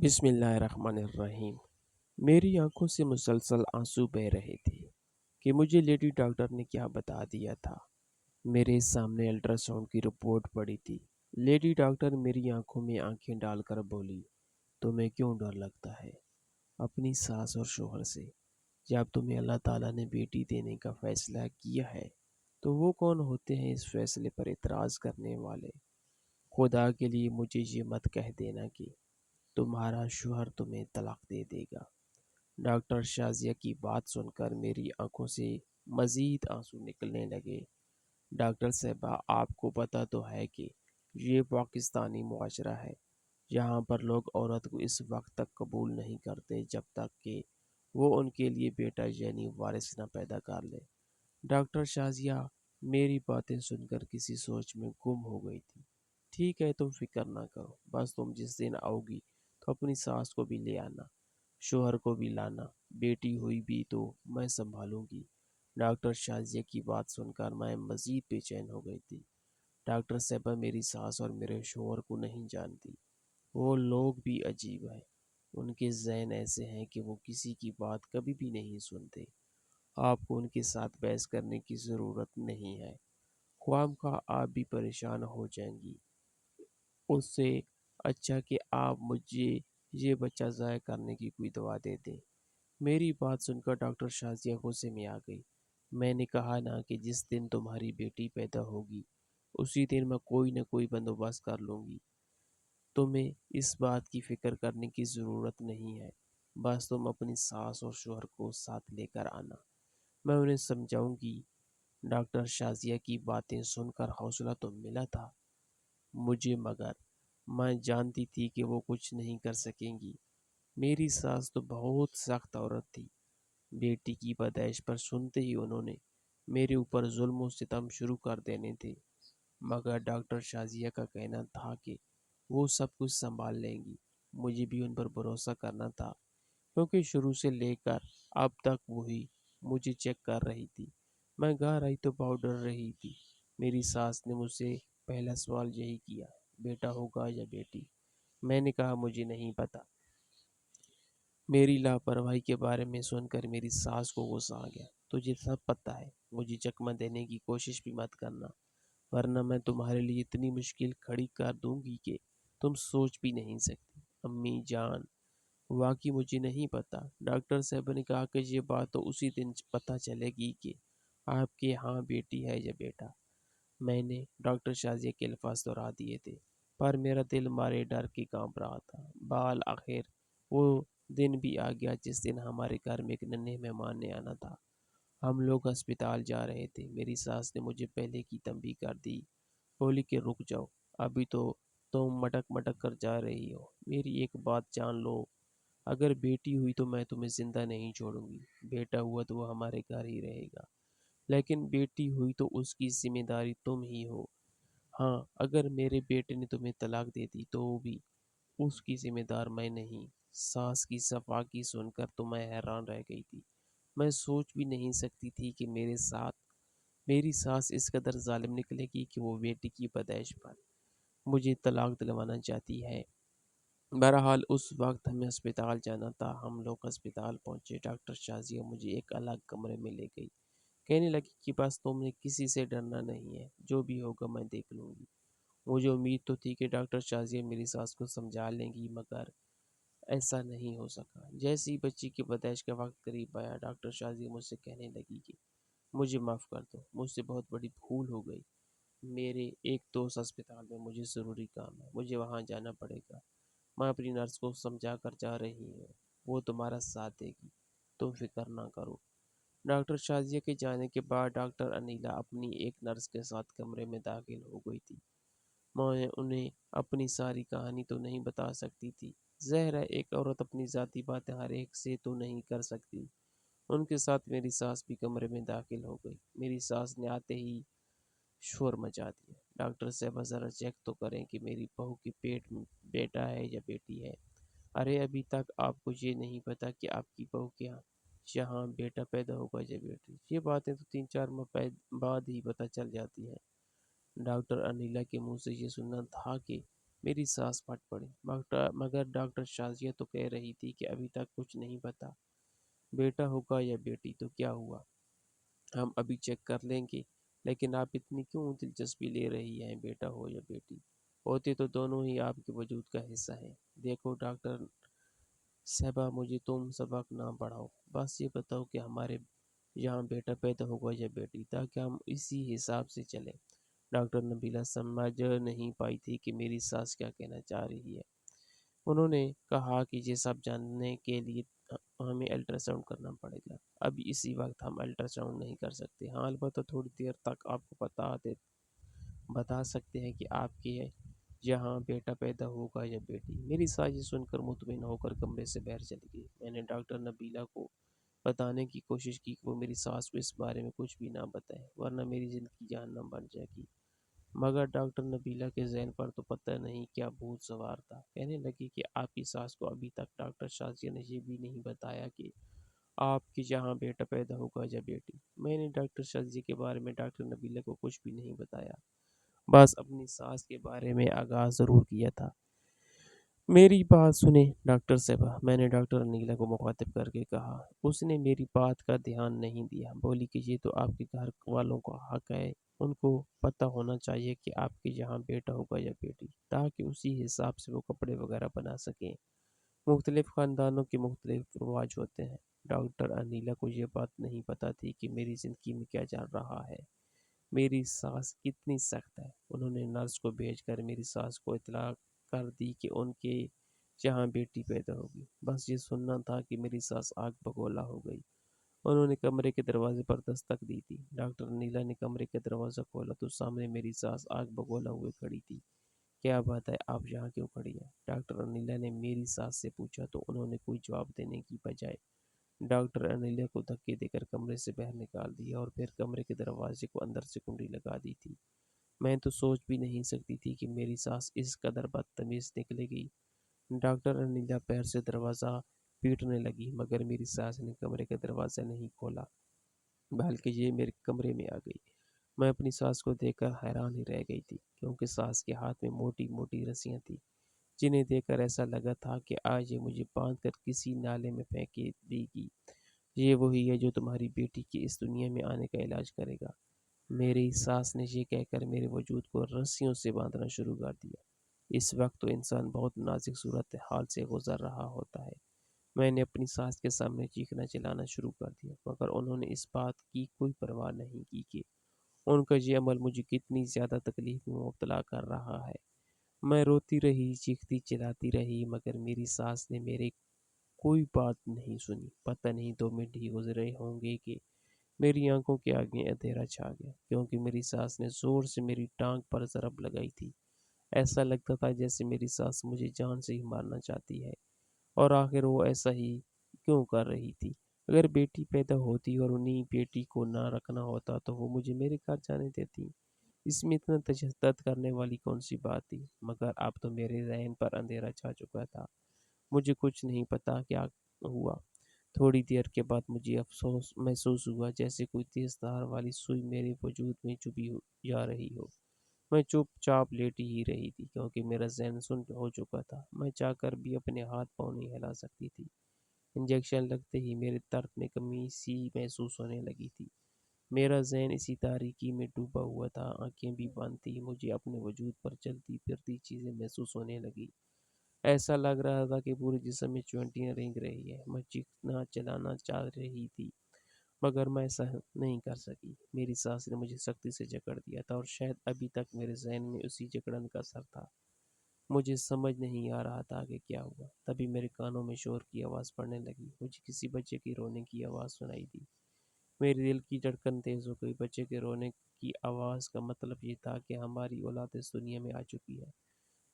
بسم اللہ الرحمن الرحیم۔ میری آنکھوں سے مسلسل آنسو بہہ رہے تھے کہ مجھے لیڈی ڈاکٹر نے کیا بتا دیا تھا۔ میرے سامنے الٹرا ساؤنڈ کی رپورٹ پڑی تھی۔ لیڈی ڈاکٹر میری آنکھوں میں آنکھیں ڈال کر بولی، تمہیں کیوں ڈر لگتا ہے اپنی ساس اور شوہر سے؟ جب تمہیں اللہ تعالیٰ نے بیٹی دینے کا فیصلہ کیا ہے تو وہ کون ہوتے ہیں اس فیصلے پر اعتراض کرنے والے؟ خدا کے لیے مجھے یہ مت کہہ دینا کہ تمہارا شوہر تمہیں طلاق دے دے گا۔ ڈاکٹر شازیہ کی بات سن کر میری آنکھوں سے مزید آنسو نکلنے لگے۔ ڈاکٹر صاحبہ، آپ کو پتہ تو ہے کہ یہ پاکستانی معاشرہ ہے، یہاں پر لوگ عورت کو اس وقت تک قبول نہیں کرتے جب تک کہ وہ ان کے لیے بیٹا یعنی وارث نہ پیدا کر لے۔ ڈاکٹر شازیہ میری باتیں سن کر کسی سوچ میں گم ہو گئی تھی۔ ٹھیک ہے، تم فکر نہ کرو، بس تم جس دن آؤ گی تو اپنی ساس کو بھی لے آنا، شوہر کو بھی لانا، بیٹی ہوئی بھی تو میں سنبھالوں گی۔ ڈاکٹر شازیہ کی بات سن کر میں مزید بے چین ہو گئی تھی۔ ڈاکٹر صاحبہ میری ساس اور میرے شوہر کو نہیں جانتی۔ وہ لوگ بھی عجیب ہیں، ان کے ذہن ایسے ہیں کہ وہ کسی کی بات کبھی بھی نہیں سنتے۔ آپ کو ان کے ساتھ بحث کرنے کی ضرورت نہیں ہے، خواہ مخواہ آپ بھی پریشان ہو جائیں گی۔ اس سے اچھا کہ آپ مجھے یہ بچہ ضائع کرنے کی کوئی دوا دے دیں۔ میری بات سن کر ڈاکٹر شازیہ غصے میں آ گئی۔ میں نے کہا نا کہ جس دن تمہاری بیٹی پیدا ہوگی اسی دن میں کوئی نہ کوئی بندوبست کر لوں گی۔ تمہیں اس بات کی فکر کرنے کی ضرورت نہیں ہے، بس تم اپنی ساس اور شوہر کو ساتھ لے کر آنا، میں انہیں سمجھاؤں گی۔ ڈاکٹر شازیہ کی باتیں سن کر حوصلہ تو ملا تھا مجھے، مگر میں جانتی تھی کہ وہ کچھ نہیں کر سکیں گی۔ میری ساس تو بہت سخت عورت تھی۔ بیٹی کی پیدائش پر سنتے ہی انہوں نے میرے اوپر ظلم و ستم شروع کر دینے تھے، مگر ڈاکٹر شازیہ کا کہنا تھا کہ وہ سب کچھ سنبھال لیں گی۔ مجھے بھی ان پر بھروسہ کرنا تھا، کیونکہ شروع سے لے کر اب تک وہی مجھے چیک کر رہی تھی۔ میں گھر آئی تو بہت ڈر رہی تھی۔ میری ساس نے مجھ سے پہلا سوال یہی کیا، بیٹا ہوگا یا بیٹی؟ میں نے کہا مجھے نہیں پتا۔ میری لاپرواہی کے بارے میں سن کر میری ساس کو غصہ آ گیا۔ تجھے سب پتہ ہے، مجھے چکمہ دینے کی کوشش بھی مت کرنا، ورنہ میں تمہارے لیے اتنی مشکل کھڑی کر دوں گی کہ تم سوچ بھی نہیں سکتی۔ امی جان، واقعی مجھے نہیں پتا۔ ڈاکٹر صاحب نے کہا کہ یہ بات تو اسی دن پتہ چلے گی کہ آپ کے ہاں بیٹی ہے یا بیٹا۔ میں نے ڈاکٹر شازیہ کے الفاظ دہرا دیے تھے، پر میرا دل مارے ڈر کے کانپ رہا تھا۔ بالآخر وہ دن بھی آ گیا جس دن ہمارے گھر میں ایک ننھے مہمان نے آنا تھا۔ ہم لوگ ہسپتال جا رہے تھے۔ میری ساس نے مجھے پہلے کی تنبیہ کر دی، بولی کہ رک جاؤ، ابھی تو تم مٹک مٹک کر جا رہی ہو۔ میری ایک بات جان لو، اگر بیٹی ہوئی تو میں تمہیں زندہ نہیں چھوڑوں گی، بیٹا ہوا تو وہ ہمارے گھر ہی رہے گا، لیکن بیٹی ہوئی تو اس کی ذمہ داری تم ہی ہو۔ ہاں، اگر میرے بیٹے نے تمہیں طلاق دے دی تو بھی اس کی ذمہ دار میں نہیں۔ ساس کی صفاقی سن کر تو میں حیران رہ گئی تھی۔ میں سوچ بھی نہیں سکتی تھی کہ میرے ساتھ میری ساس اس قدر ظالم نکلے گی کہ وہ بیٹی کی پیدائش پر مجھے طلاق دلوانا چاہتی ہے۔ بہرحال اس وقت ہمیں اسپتال جانا تھا۔ ہم لوگ اسپتال پہنچے۔ ڈاکٹر شازیہ مجھے ایک الگ کمرے میں لے گئی، کہنے لگی کہ بس تم نے کسی سے ڈرنا نہیں ہے، جو بھی ہوگا میں دیکھ لوں گی۔ مجھے امید تو تھی کہ ڈاکٹر شازیہ میری ساس کو سمجھا لیں گی، مگر ایسا نہیں ہو سکا۔ جیسے ہی بچی کی پیدائش کا وقت قریب آیا، ڈاکٹر شازیہ مجھ سے کہنے لگی کہ مجھے معاف کر دو، مجھ سے بہت بڑی بھول ہو گئی۔ میرے ایک دوست اسپتال میں مجھے ضروری کام ہے، مجھے وہاں جانا پڑے گا۔ میں اپنی نرس کو سمجھا کر جا رہی ہوں، وہ تمہارا ساتھ دے گی، تم فکر نہ کرو۔ ڈاکٹر شازیہ کے جانے کے بعد ڈاکٹر انیلا اپنی ایک نرس کے ساتھ کمرے میں داخل ہو گئی تھی۔ میں انہیں اپنی ساری کہانی تو نہیں بتا سکتی تھی، ظاہر ہے ایک عورت اپنی ذاتی باتیں ہر ایک سے تو نہیں کر سکتی۔ ان کے ساتھ میری ساس بھی کمرے میں داخل ہو گئی۔ میری ساس نے آتے ہی شور مچا دیا، ڈاکٹر صاحبہ ذرا چیک تو کریں کہ میری بہو کے پیٹ میں بیٹا ہے یا بیٹی ہے۔ ارے ابھی تک آپ کو یہ نہیں پتا کہ آپ کی بہو کے یہاں بیٹا پیدا ہوگا یا بیٹی؟ یہ باتیں تو 3-4 ماہ بعد ہی پتہ چل جاتی ہیں۔ ڈاکٹر انیلا کے منہ سے یہ سننا تھا کہ میری سانس پھٹ پڑی، مگر ڈاکٹر شازیہ تو کہہ رہی تھی کہ ابھی تک کچھ نہیں پتا، بیٹا ہوگا یا بیٹی تو کیا ہوا، ہم ابھی چیک کر لیں گے۔ لیکن آپ اتنی کیوں دلچسپی لے رہی ہیں، بیٹا ہو یا بیٹی؟ ہوتے تو دونوں ہی آپ کے وجود کا حصہ ہیں۔ دیکھو ڈاکٹر صاحبہ، مجھے تم سبق نہ پڑھاؤ، بس یہ بتاؤ کہ ہمارے یہاں بیٹا پیدا ہوگا یا بیٹی، تاکہ ہم اسی حساب سے چلیں۔ ڈاکٹر نبیلہ سمجھ نہیں پائی تھی کہ میری ساس کیا کہنا چاہ رہی ہے۔ انہوں نے کہا کہ یہ سب جاننے کے لیے ہمیں الٹرا ساؤنڈ کرنا پڑے گا۔ اب اسی وقت ہم الٹرا ساؤنڈ نہیں کر سکتے، ہاں البتہ تھوڑی دیر تک آپ کو بتا سکتے ہیں کہ آپ کے یہاں بیٹا پیدا ہوگا یا بیٹی۔ میری ساجی سن کر مطمئن ہو کر کمرے سے باہر چلی گئی۔ میں نے ڈاکٹر نبیلہ کو بتانے کی کوشش کی کہ وہ میری ساس کو اس بارے میں کچھ بھی نہ بتائے، ورنہ میری زندگی جہنم بن جائے گی۔ مگر ڈاکٹر نبیلہ کے ذہن پر تو پتہ نہیں کیا بھوت سوار تھا۔ کہنے لگی کہ آپ کی ساس کو ابھی تک ڈاکٹر شازیہ نے یہ بھی نہیں بتایا کہ آپ کے یہاں بیٹا پیدا ہوگا یا بیٹی۔ میں نے ڈاکٹر شازیہ کے بارے میں ڈاکٹر نبیلہ کو کچھ بھی نہیں بتایا، بس اپنی ساس کے بارے میں آغاز ضرور کیا تھا۔ میری بات سنیں ڈاکٹر صاحبہ، میں نے ڈاکٹر انیلا کو مخاطب کر کے کہا۔ اس نے میری بات کا دھیان نہیں دیا، بولی کہ یہ تو آپ کے گھر والوں کا حق ہے، ان کو پتہ ہونا چاہیے کہ آپ کے یہاں بیٹا ہوگا یا بیٹی، تاکہ اسی حساب سے وہ کپڑے وغیرہ بنا سکیں۔ مختلف خاندانوں کے مختلف رواج ہوتے ہیں۔ ڈاکٹر انیلا کو یہ بات نہیں پتہ تھی کہ میری زندگی میں کیا چل رہا ہے۔ میری ساس کتنی سخت ہے۔ انہوں نے نرس کو بھیج کر میری ساس کو اطلاع کر دی کہ ان کے یہاں بیٹی پیدا ہوگی۔ بس یہ سننا تھا کہ میری ساس آگ بگولا ہو گئی۔ انہوں نے کمرے کے دروازے پر دستک دی تھی۔ ڈاکٹر نیلا نے کمرے کا دروازہ کھولا تو سامنے میری ساس آگ بگولا ہوئے کھڑی تھی۔ کیا بات ہے، آپ یہاں کیوں کھڑی ہیں؟ ڈاکٹر نیلا نے میری ساس سے پوچھا تو انہوں نے کوئی جواب دینے کی بجائے ڈاکٹر انیلا کو دھکے دے کر کمرے سے باہر نکال دیا اور پھر کمرے کے دروازے کو اندر سے کنڈی لگا دی تھی۔ میں تو سوچ بھی نہیں سکتی تھی کہ میری ساس اس قدر بدتمیز نکلے گی۔ ڈاکٹر انیلا پیر سے دروازہ پیٹنے لگی، مگر میری ساس نے کمرے کا دروازہ نہیں کھولا، بلکہ یہ میرے کمرے میں آ گئی۔ میں اپنی ساس کو دیکھ کر حیران ہی رہ گئی تھی، کیونکہ ساس کے ہاتھ میں موٹی موٹی رسیاں تھیں، جنہیں دیکھ کر ایسا لگا تھا کہ آج یہ مجھے باندھ کر کسی نالے میں پھینک دے گی۔ یہ وہی ہے جو تمہاری بیٹی کے اس دنیا میں آنے کا علاج کرے گا۔ میری ساس نے یہ کہہ کر میرے وجود کو رسیوں سے باندھنا شروع کر دیا۔ اس وقت تو انسان بہت نازک صورت حال سے گزر رہا ہوتا ہے۔ میں نے اپنی ساس کے سامنے چیخنا چلانا شروع کر دیا، مگر انہوں نے اس بات کی کوئی پرواہ نہیں کی کہ ان کا یہ عمل مجھے کتنی زیادہ تکلیف میں مبتلا کر رہا ہے۔ میں روتی رہی، چیختی چلاتی رہی، مگر میری ساس نے میرے کوئی بات نہیں سنی۔ پتہ نہیں 2 منٹ ہی گزرے ہوں گے کہ میری آنکھوں کے آگے اندھیرا چھا گیا، کیونکہ میری ساس نے زور سے میری ٹانگ پر ضرب لگائی تھی۔ ایسا لگتا تھا جیسے میری ساس مجھے جان سے ہی مارنا چاہتی ہے، اور آخر وہ ایسا ہی کیوں کر رہی تھی؟ اگر بیٹی پیدا ہوتی اور انہیں بیٹی کو نہ رکھنا ہوتا تو وہ مجھے میرے گھر جانے دیتی۔ اس میں اتنا تشدد کرنے والی کون سی بات تھی؟ مگر اب تو میرے ذہن پر اندھیرا چھا چکا تھا، مجھے کچھ نہیں پتا کیا ہوا۔ تھوڑی دیر کے بعد مجھے افسوس محسوس ہوا، جیسے کوئی تیز دھار والی سوئی میرے وجود میں چبھی جا رہی ہو۔ میں چپ چاپ لیٹی ہی رہی تھی، کیونکہ میرا ذہن سن ہو چکا تھا۔ میں چاہ کر بھی اپنے ہاتھ پاؤں نہیں ہلا سکتی تھی۔ انجیکشن لگتے ہی میرے درد میں کمی سی محسوس ہونے لگی تھی۔ میرا ذہن اسی تاریکی میں ڈوبا ہوا تھا، آنکھیں بھی بند تھی۔ مجھے اپنے وجود پر چلتی پھرتی چیزیں محسوس ہونے لگی۔ ایسا لگ رہا تھا کہ پورے جسم میں چونٹیاں رینگ رہی ہیں۔ میں چیخنا چلانا چاہ رہی تھی، مگر میں ایسا نہیں کر سکی۔ میری ساس نے مجھے سختی سے جکڑ دیا تھا، اور شاید ابھی تک میرے ذہن میں اسی جکڑن کا اثر تھا۔ مجھے سمجھ نہیں آ رہا تھا کہ کیا ہوا۔ تبھی میرے کانوں میں شور کی آواز پڑنے لگی۔ مجھے کسی بچے کی رونے کی آواز سنائی دی۔ میری دل کی دھڑکن تیز ہو گئی۔ بچے کے رونے کی آواز کا مطلب یہ تھا کہ ہماری اولاد اس دنیا میں آ چکی ہے۔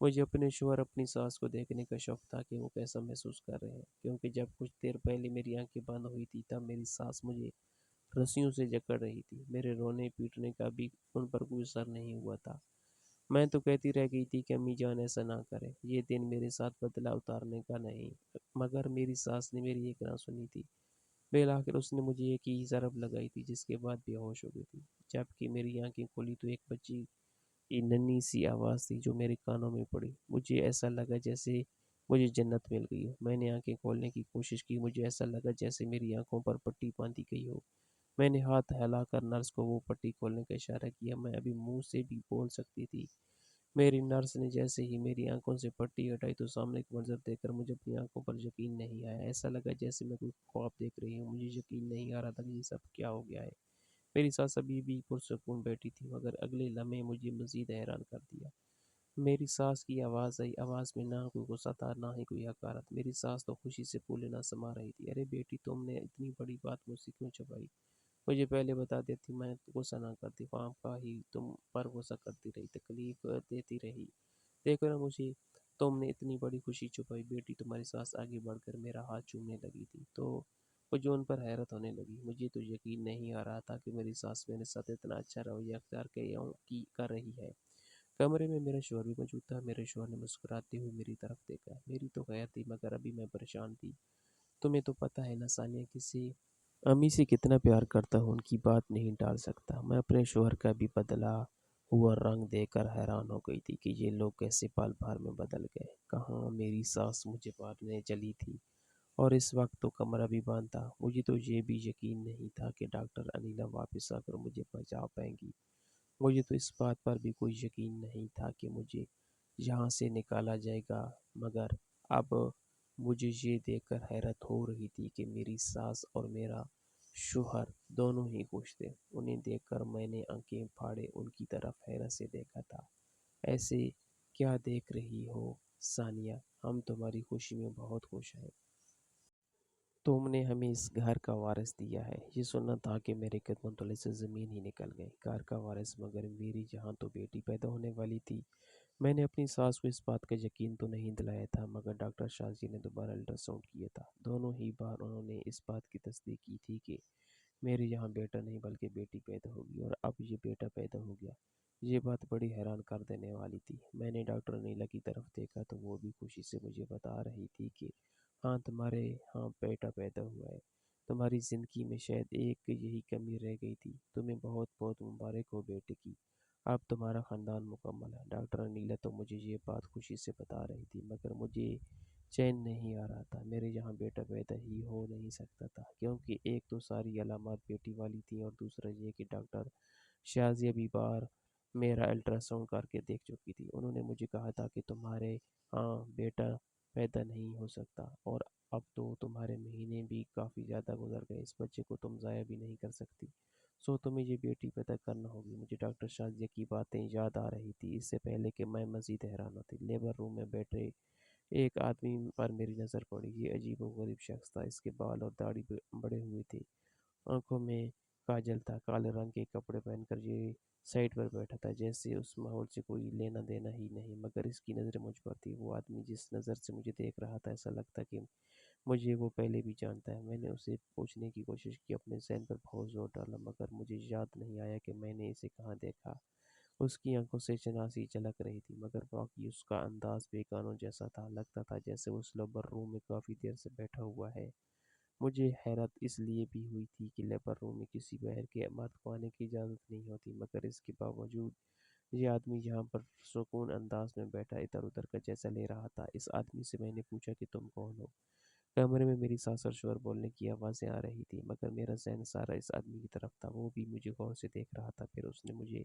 مجھے اپنے شوہر اپنی ساس کو دیکھنے کا شوق تھا کہ وہ کیسا محسوس کر رہے ہیں، کیونکہ جب کچھ دیر پہلے میری آنکھیں بند ہوئی تھی تب میری ساس مجھے رسیوں سے جکڑ رہی تھی۔ میرے رونے پیٹنے کا بھی ان پر کوئی اثر نہیں ہوا تھا۔ میں تو کہتی رہ گئی تھی کہ امی جان ایسا نہ کرے، یہ دن میرے ساتھ بدلہ اتارنے کا نہیں، مگر میری ساس نے میری ایک نہ سنی تھی۔ بالآخر اس نے مجھے ایک ہی ضرب لگائی تھی، جس کے بعد بے ہوش ہو گئی تھی۔ جب کہ میری آنکھیں کھلی تو ایک بچی کی ننھی سی آواز تھی جو میرے کانوں میں پڑی۔ مجھے ایسا لگا جیسے مجھے جنت مل گئی ہو۔ میں نے آنکھیں کھولنے کی کوشش کی، مجھے ایسا لگا جیسے میری آنکھوں پر پٹی باندھی گئی ہو۔ میں نے ہاتھ ہلا کر نرس کو وہ پٹی کھولنے کا اشارہ کیا۔ میں ابھی منہ سے بھی بول سکتی تھی۔ میری نرس نے جیسے ہی میری آنکھوں سے پٹی ہٹائی تو سامنے ایک منظر دیکھ کر مجھے اپنی آنکھوں پر یقین نہیں آیا۔ ایسا لگا جیسے میں کوئی خواب دیکھ رہی ہوں۔ مجھے یقین نہیں آ رہا تھا کہ یہ سب کیا ہو گیا ہے۔ میری سانس ابھی بھی پرسکون بیٹھی تھی، مگر اگلے لمحے مجھے مزید حیران کر دیا۔ میری سانس کی آواز آئی، آواز میں نہ کوئی غصہ تھا نہ ہی کوئی حقارت۔ میری سانس تو خوشی سے پھولے نہ سما رہی تھی۔ ارے بیٹی، تم نے اتنی بڑی بات مجھ سے کیوں چھپائی؟ مجھے پہلے بتا دیتی، میں غصہ نہ کرتی، خواہ کا ہی تم پر غصہ کرتی رہی، تکلیف دیتی رہی۔ دیکھو نا مجھے، تم نے اتنی بڑی خوشی چھپائی۔ بیٹی، تمہاری سانس آگے بڑھ کر میرا ہاتھ چومنے لگی تھی تو مجھے ان پر حیرت ہونے لگی۔ مجھے تو یقین نہیں آ رہا تھا کہ میری سانس میرے ساتھ اتنا اچھا رویہ اختیار کر رہی ہے۔ کمرے میں میرا شوہر بھی موجود تھا۔ میرے شوہر نے مسکراتے ہوئے میری طرف دیکھا۔ میری تو خیر تھی، مگر ابھی میں پریشان تھی۔ تمہیں تو پتہ ہے نا ثانیہ، کسی امی سے کتنا پیار کرتا ہوں، ان کی بات نہیں ٹال سکتا۔ میں اپنے شوہر کا بھی بدلا ہوا رنگ دیکھ کر حیران ہو گئی تھی کہ یہ لوگ کیسے پال بھر میں بدل گئے۔ کہاں میری سانس مجھے مارنے چلی تھی اور اس وقت تو کمرہ بھی بند تھا۔ مجھے تو یہ بھی یقین نہیں تھا کہ ڈاکٹر انیلا واپس آ کر مجھے بچا پائیں گی۔ مجھے تو اس بات پر بھی کوئی یقین نہیں تھا کہ مجھے یہاں سے نکالا جائے گا، مگر اب مجھے یہ دیکھ کر حیرت ہو رہی تھی کہ میری ساس اور میرا شوہر دونوں ہی خوش تھے۔ انہیں دیکھ کر میں نے آنکھیں پھاڑے ان کی طرف حیرت سے دیکھا تھا۔ ایسے کیا دیکھ رہی ہو ثانیہ؟ ہم تمہاری خوشی میں بہت خوش ہیں۔ تم نے ہمیں اس گھر کا وارث دیا ہے۔ یہ سننا تھا کہ میرے قدموں تلے سے زمین ہی نکل گئی۔ گھر کا وارث، مگر میری یہاں تو بیٹی پیدا ہونے والی تھی۔ میں نے اپنی ساس کو اس بات کا یقین تو نہیں دلایا تھا، مگر ڈاکٹر شاہ جی نے دوبارہ الٹرا ساؤنڈ کیا تھا۔ دونوں ہی بار انہوں نے اس بات کی تصدیق کی تھی کہ میرے یہاں بیٹا نہیں بلکہ بیٹی پیدا ہوگی، اور اب یہ بیٹا پیدا ہو گیا۔ یہ بات بڑی حیران کر دینے والی تھی۔ میں نے ڈاکٹر نیلا کی طرف دیکھا تو وہ بھی خوشی سے مجھے بتا رہی تھی کہ ہاں، تمہارے ہاں بیٹا پیدا ہوا ہے۔ تمہاری زندگی میں شاید ایک یہی کمی رہ گئی تھی۔ تمہیں بہت بہت مبارک ہو بیٹے کی۔ اب تمہارا خاندان مکمل ہے۔ ڈاکٹر نیلا تو مجھے یہ بات خوشی سے بتا رہی تھی، مگر مجھے چین نہیں آ رہا تھا۔ میرے یہاں بیٹا پیدا ہی ہو نہیں سکتا تھا، کیونکہ ایک تو ساری علامات بیٹی والی تھیں، اور دوسرا یہ کہ ڈاکٹر شازیہ بھی بار میرا الٹرا ساؤنڈ کر کے دیکھ چکی تھی۔ انہوں نے مجھے کہا تھا کہ تمہارے ہاں بیٹا پیدا نہیں ہو سکتا، اور اب تو تمہارے مہینے بھی کافی زیادہ گزر گئے، اس بچے کو تم ضائع بھی نہیں کر سکتی، سو تمہیں یہ بیٹی پیدا کرنا ہوگی۔ مجھے ڈاکٹر شازیہ کی باتیں یاد آ رہی تھی۔ اس سے پہلے کہ میں مزید حیران ہوتی، لیبر روم میں بیٹھے ایک آدمی پر میری نظر پڑی۔ یہ عجیب و غریب شخص تھا۔ اس کے بال اور داڑھی بڑے ہوئے تھے، آنکھوں میں کاجل تھا، کالے رنگ کے کپڑے پہن کر یہ سائڈ پر بیٹھا تھا جیسے اس ماحول سے کوئی لینا دینا ہی نہیں، مگر اس کی نظریں مجھ پر تھی۔ وہ آدمی جس نظر سے مجھے دیکھ رہا تھا، ایسا لگتا کہ مجھے وہ پہلے بھی جانتا ہے۔ میں نے اسے پوچھنے کی کوشش کی، اپنے ذہن پر بہت زور ڈالا، مگر مجھے یاد نہیں آیا کہ میں نے اسے کہاں دیکھا۔ اس کی آنکھوں سے شناسی جھلک رہی تھی، مگر باقی اس کا انداز بے قانون جیسا تھا۔ لگتا تھا جیسے وہ اس لیبر روم میں کافی دیر سے بیٹھا ہوا ہے۔ مجھے حیرت اس لیے بھی ہوئی تھی کہ لیبر روم میں کسی باہر کے مرد کو آنے کی اجازت نہیں ہوتی، مگر اس کے باوجود یہ آدمی یہاں پر سکون انداز میں بیٹھا ادھر ادھر کا جیسا لے رہا تھا۔ اس آدمی سے میں نے پوچھا کہ تم کون ہو؟ کمرے میں میری ساس اور شوہر بولنے کی آوازیں آ رہی تھی، مگر میرا ذہن سارا اس آدمی کی طرف تھا۔ وہ بھی مجھے غور سے دیکھ رہا تھا۔ پھر اس نے مجھے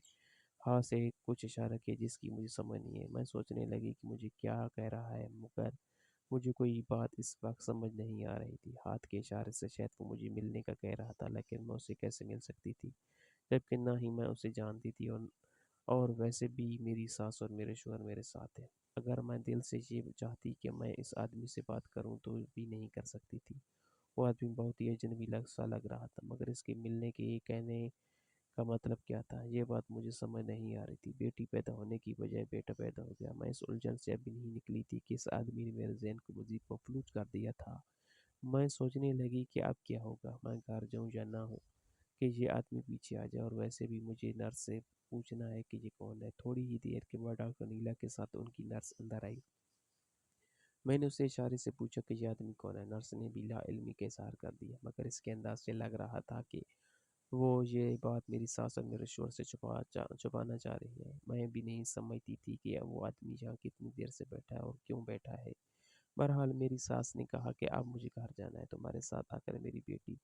ہاتھ سے کچھ اشارہ کیا جس کی مجھے سمجھ نہیں ہے۔ میں سوچنے لگی کہ مجھے کیا کہہ رہا ہے، مگر مجھے کوئی بات اس وقت سمجھ نہیں آ رہی تھی۔ ہاتھ کے اشارے سے شاید وہ مجھے ملنے کا کہہ رہا تھا، لیکن میں اسے کیسے مل سکتی تھی جبکہ نہ ہی میں اسے جانتی تھی، اور ویسے بھی میری ساس اور میرے شوہر میرے ساتھ ہیں۔ اگر میں دل سے یہ چاہتی کہ میں اس آدمی سے بات کروں تو بھی نہیں کر سکتی تھی۔ وہ آدمی بہت ہی اجنبی سا لگ رہا تھا، مگر اس کے ملنے کے کہنے کا مطلب کیا تھا، یہ بات مجھے سمجھ نہیں آ رہی تھی۔ بیٹی پیدا ہونے کی بجائے بیٹا پیدا ہو گیا۔ میں اس الجھن سے ابھی نہیں نکلی تھی کہ اس آدمی نے میرے ذہن کو مزید مفلوج کر دیا تھا۔ میں سوچنے لگی کہ اب کیا ہوگا، میں گھر جاؤں یا نہ ہو، کہ یہ آدمی پیچھے آ جائے، اور ویسے بھی مجھے نرس سے پوچھنا ہے کہ یہ کون ہے۔ تھوڑی ہی دیر کے بعد ڈاکٹر نیلا کے ساتھ ان کی نرس اندر آئی۔ میں نے اسے اشارے سے پوچھا کہ یہ آدمی کون ہے۔ نرس نے بھی لا علمی کا اظہار کر دیا، مگر اس کے انداز سے لگ رہا تھا کہ وہ یہ بات میری ساس اور میرے شوہر سے چھپانا چاہ رہی ہے۔ میں بھی نہیں سمجھتی تھی کہ وہ آدمی یہاں کتنی دیر سے بیٹھا ہے اور کیوں بیٹھا ہے۔ بہرحال میری ساس نے کہا کہ اب مجھے گھر جانا ہے، تمہارے ساتھ آ کر میری بیٹی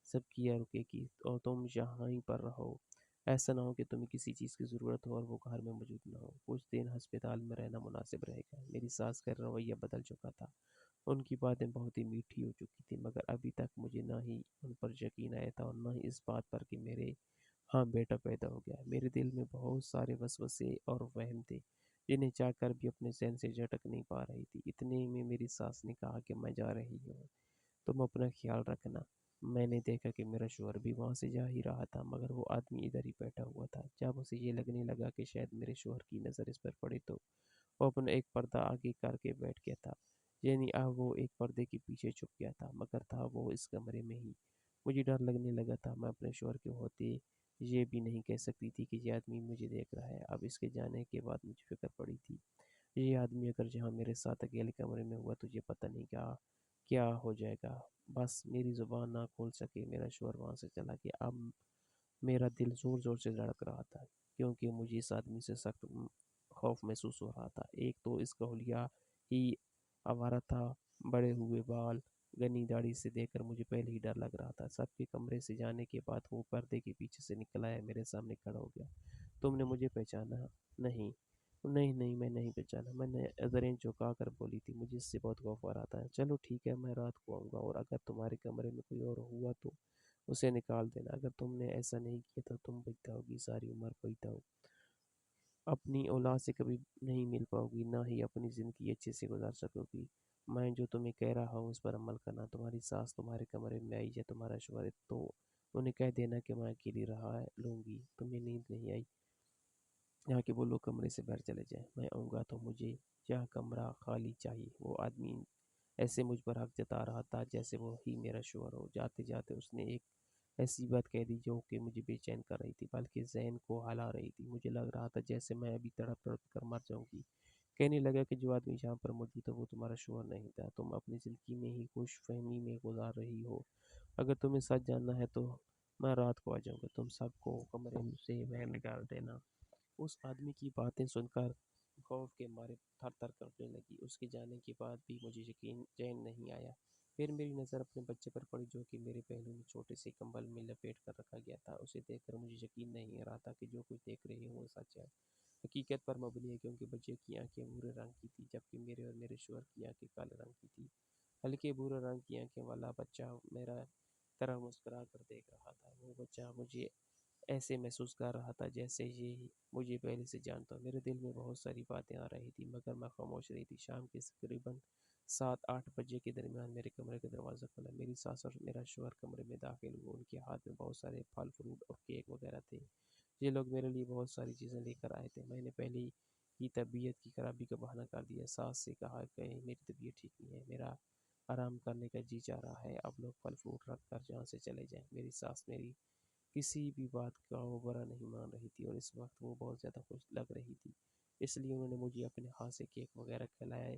سب کیا رکے گی اور تم یہاں ہی پر رہو۔ ایسا نہ ہو کہ تمہیں کسی چیز کی ضرورت ہو اور وہ گھر میں موجود نہ ہو۔ کچھ دن ہسپتال میں رہنا مناسب رہے گا۔ میری ساس کا رویہ بدل چکا تھا۔ ان کی باتیں بہت ہی میٹھی ہو چکی تھیں، مگر ابھی تک مجھے نہ ہی ان پر یقین آیا تھا اور نہ ہی اس بات پر کہ میرے ہاں بیٹا پیدا ہو گیا ہے۔ میرے دل میں بہت سارے وسوسے اور وہم تھے جنہیں چاہ کر بھی اپنے ذہن سے جھٹک نہیں پا رہی تھی۔ اتنے میں میری ساس نے کہا کہ میں جا رہی ہوں، تم اپنا خیال رکھنا۔ میں نے دیکھا کہ میرا شوہر بھی وہاں سے جا ہی رہا تھا، مگر وہ آدمی ادھر ہی بیٹھا ہوا تھا۔ جب اسے یہ لگنے لگا کہ شاید میرے شوہر کی نظر اس پر پڑے تو وہ اپنا ایک پردہ آگے کر کے بیٹھ گیا تھا، یعنی اب وہ ایک پردے کے پیچھے چھپ گیا تھا، مگر تھا وہ اس کمرے میں ہی۔ مجھے ڈر لگنے لگا تھا۔ میں اپنے شوہر کے ہوتے یہ بھی نہیں کہہ سکتی تھی کہ یہ آدمی مجھے دیکھ رہا ہے۔ اب اس کے جانے کے بعد مجھے فکر پڑی تھی، یہ آدمی اگر جہاں میرے ساتھ اکیلے کمرے میں ہوا تو یہ پتہ نہیں کیا کیا ہو جائے گا۔ بس میری زبان نہ کھول سکے، میرا شوہر وہاں سے چلا گیا۔ اب میرا دل زور زور سے دھڑک رہا تھا، کیونکہ مجھے اس آدمی سے سخت خوف محسوس ہو رہا تھا۔ ایک تو اس کا حلیہ ہی آوارہ تھا، بڑے ہوئے بال، گنی داڑھی سے دیکھ کر مجھے پہلے ہی ڈر لگ رہا تھا۔ سب کے کمرے سے جانے کے بعد وہ پردے کے پیچھے سے نکل آیا، میرے سامنے کھڑا ہو گیا۔ تم نے مجھے پہچانا نہیں؟ نہیں نہیں، میں نہیں پہچانا، میں نے نظریں جھکا کر بولی تھی۔ مجھے اس سے بہت خوف آ رہا تھا۔ چلو ٹھیک ہے، میں رات کو آؤں گا، اور اگر تمہارے کمرے میں کوئی اور ہوا تو اسے نکال دینا۔ اگر تم نے ایسا نہیں کیا تو تم پچھتاؤ گی، ساری عمر پچھتاؤ۔ اپنی اولاد سے کبھی نہیں مل پاؤ گی، نہ ہی اپنی زندگی اچھے سے گزار سکو گی۔ میں جو تمہیں کہہ رہا ہوں اس پر عمل کرنا۔ تمہاری ساس تمہارے کمرے میں آئی ہے، تمہارا شوہر ہے، تو انہیں کہہ دینا کہ میں اکیلی رہا لوں گی۔ تمہیں نیند نہیں آئی؟ یہاں کے وہ لوگ کمرے سے باہر چلے جائیں، میں آؤں گا تو مجھے یہ کمرہ خالی چاہیے۔ وہ آدمی ایسے مجھ پر حق جتا رہا تھا جیسے وہ ہی میرا شوہر ہو۔ جاتے جاتے اس نے ایک ایسی بات کہہ دی جو کہ مجھے بے چین کر رہی تھی، بلکہ ذہن کو ہلا رہی تھی۔ مجھے لگ رہا تھا جیسے میں ابھی تڑپ تڑپ کر مر جاؤں گی۔ کہنے لگا کہ جو آدمی یہاں پر موجود تھا وہ تمہارا شوہر نہیں تھا، تم اپنی زندگی میں ہی خوش فہمی میں گزار رہی ہو۔ اگر تمہیں سچ جاننا ہے تو میں رات کو آ جاؤں گا، تم سب کو کمرے سے باہر نکال دینا۔ اس آدمی کی باتیں سن کر خوف کے مارے تھر تھر کانپنے لگی۔ اس کے جانے کے بعد بھی مجھے چین نہیں آیا۔ پھر میری نظر اپنے بچے پر پڑی جو کہ میرے پہلو میں چھوٹے سے کمبل میں لپیٹ کر رکھا گیا تھا۔ اسے دیکھ کر مجھے یقین نہیں ہو رہا تھا کہ جو کچھ دیکھ رہی ہوں وہ سچ ہے، حقیقت پر مبنی ہے، کیونکہ بچے کی آنکھیں بھورے رنگ کی تھی جبکہ میرے اور میرے شوہر کی آنکھیں کالے رنگ کی تھی۔ ہلکے بھورے رنگ کی آنکھیں والا بچہ میرا طرح مسکرا کر دیکھ رہا تھا۔ وہ بچہ مجھے ایسے محسوس کر رہا تھا جیسے یہ مجھے پہلے سے جانتا ہو۔ میرے دل میں بہت ساری باتیں آ رہی تھیں، مگر میں خاموش رہی تھی۔ شام کے تقریباً 7-8 بجے کے درمیان میرے کمرے کا دروازہ کھلا۔ میری ساس اور میرا شوہر کمرے میں داخل ہوئے۔ ان کے ہاتھ میں بہت سارے پھل فروٹ اور کیک وغیرہ تھے۔ یہ لوگ میرے لیے بہت ساری چیزیں لے کر آئے تھے۔ میں نے پہلے ہی طبیعت کی خرابی کا بہانہ کر دیا۔ ساس سے کہا کہ میری طبیعت ٹھیک نہیں ہے، میرا آرام کرنے کا جی چاہ رہا ہے، اب لوگ پھل فروٹ رکھ کر جہاں سے چلے جائیں۔ میری ساس میری کسی بھی بات کا وہ برا نہیں مان رہی تھی، اور اس وقت وہ بہت زیادہ خوش لگ رہی تھی، اس لیے انہوں نے مجھے اپنے ہاتھ سے کیک وغیرہ کھلائے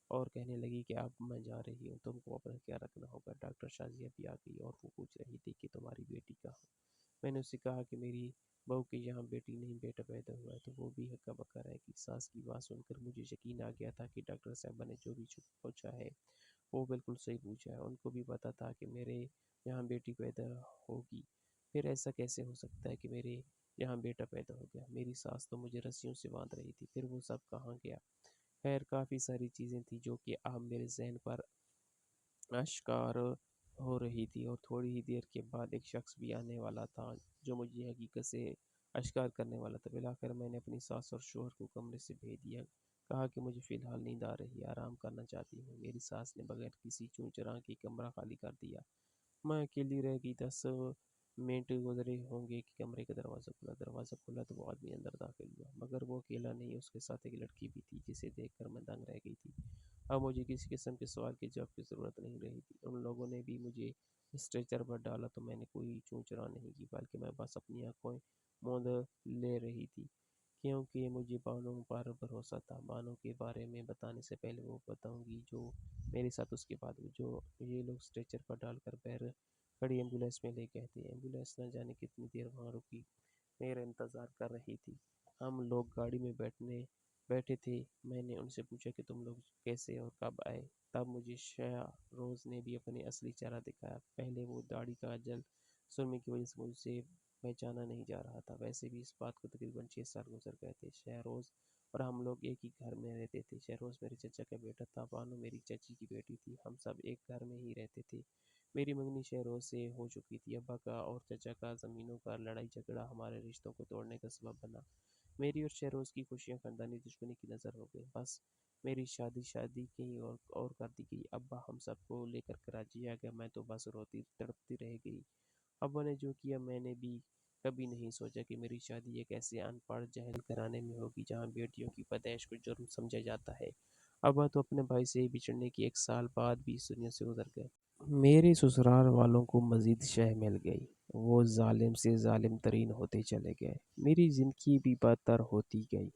اور کہنے لگی کہ اب میں جا رہی ہوں، تم کو اپنا خیال رکھنا ہوگا۔ ڈاکٹر شازیہ بھی آ گئی اور وہ پوچھ رہی تھی کہ تمہاری بیٹی کہاں؟ میں نے اسے کہا کہ میری بہو کے یہاں بیٹی نہیں بیٹا پیدا ہوا ہے، تو وہ بھی ہکا بکا رہ گئی۔ ساس کی بات سن کر مجھے یقین آ گیا تھا کہ ڈاکٹر صاحبہ نے جو بھی پوچھا ہے وہ بالکل صحیح پوچھا ہے۔ ان کو بھی پتہ تھا کہ میرے یہاں بیٹی پیدا ہوگی، پھر ایسا کیسے ہو سکتا ہے کہ میرے یہاں بیٹا پیدا ہو گیا؟ میری ساس تو مجھے رسیوں سے باندھ رہی تھی، پھر وہ سب کہاں گیا؟ خیر کافی ساری چیزیں تھیں جو کہ اب میرے ذہن پر اشکار ہو رہی تھی، اور تھوڑی ہی دیر کے بعد ایک شخص بھی آنے والا تھا جو مجھے حقیقت سے اشکار کرنے والا تھا۔ بالآخر میں نے اپنی ساس اور شوہر کو کمرے سے بھیج دیا، کہا کہ مجھے فی الحال نیند آ رہی ہے، آرام کرنا چاہتی ہوں۔ میری ساس نے بغیر کسی چوں چرا کے کمرہ خالی کر دیا۔ میں اکیلی رہ گئی۔ 10 منٹ گزرے ہوں گے کہ کمرے کا دروازہ کھلا تو وہ آدمی اندر داخل ہوا، مگر وہ اکیلا نہیں، اس کے ساتھ ایک لڑکی بھی تھی جسے دیکھ کر میں دنگ رہ گئی تھی۔ اب مجھے کسی قسم کے سوال کے جواب کی ضرورت نہیں رہی تھی۔ ان لوگوں نے بھی مجھے اسٹریچر پر ڈالا تو میں نے کوئی چوں چرا نہیں کی، بلکہ میں بس اپنی آنکھیں موند لے رہی تھی، کیونکہ مجھے بانو پر بھروسہ تھا۔ بانو کے بارے میں بتانے سے پہلے وہ بتاؤں گی جو میرے ساتھ اس کے بعد جو یہ لوگ اسٹریچر پر ڈال کر باہر کھڑی ایمبولینس میں لے گئے تھے۔ ایمبولینس نہ جانے کتنی دیر وہاں رکی، میرا انتظار کر رہی تھی۔ ہم لوگ گاڑی میں بیٹھے تھے۔ میں نے ان سے پوچھا کہ تم لوگ کیسے اور کب آئے؟ تب مجھے شاہ روز نے بھی اپنی اصلی چہرہ دکھایا۔ پہلے وہ داڑھی کا جل سرمے کی وجہ سے مجھ سے پہچانا نہیں جا رہا تھا۔ ویسے بھی اس بات کو تقریباً 6 سال گزر گئے تھے۔ شہروز اور ہم لوگ ایک ہی گھر میں رہتے تھے۔ شہروز میرے چچا کا بیٹا تھا، بانو میری چچی کی بیٹی تھی۔ ہم سب ایک گھر میں ہی رہتے تھے۔ میری منگنی شہروز سے ہو چکی تھی۔ ابا کا اور چچا کا زمینوں کا لڑائی جھگڑا ہمارے رشتوں کو توڑنے کا سبب بنا۔ میری اور شہروز کی خوشیاں خاندانی دشمنی کی نظر ہو گئی۔ بس میری شادی کہیں اور کر دی گئی۔ ابا ہم سب کو لے کر کراچی آ گیا۔ میں تو بس روتی تڑپتی رہ گئی۔ ابا نے جو کیا میں نے بھی کبھی نہیں سوچا کہ میری شادی ایک ایسے ان پڑھ جاہل گھرانے میں ہوگی جہاں بیٹیوں کی پیدائش کو جرم سمجھا جاتا ہے۔ ابا تو اپنے بھائی سے بچھڑنے کے 1 سال بعد بھی اس دنیا سے گزر گئے۔ میرے سسرال والوں کو مزید شہ مل گئی۔ وہ ظالم سے ظالم ترین ہوتے چلے گئے۔ میری زندگی بھی بدتر ہوتی گئی۔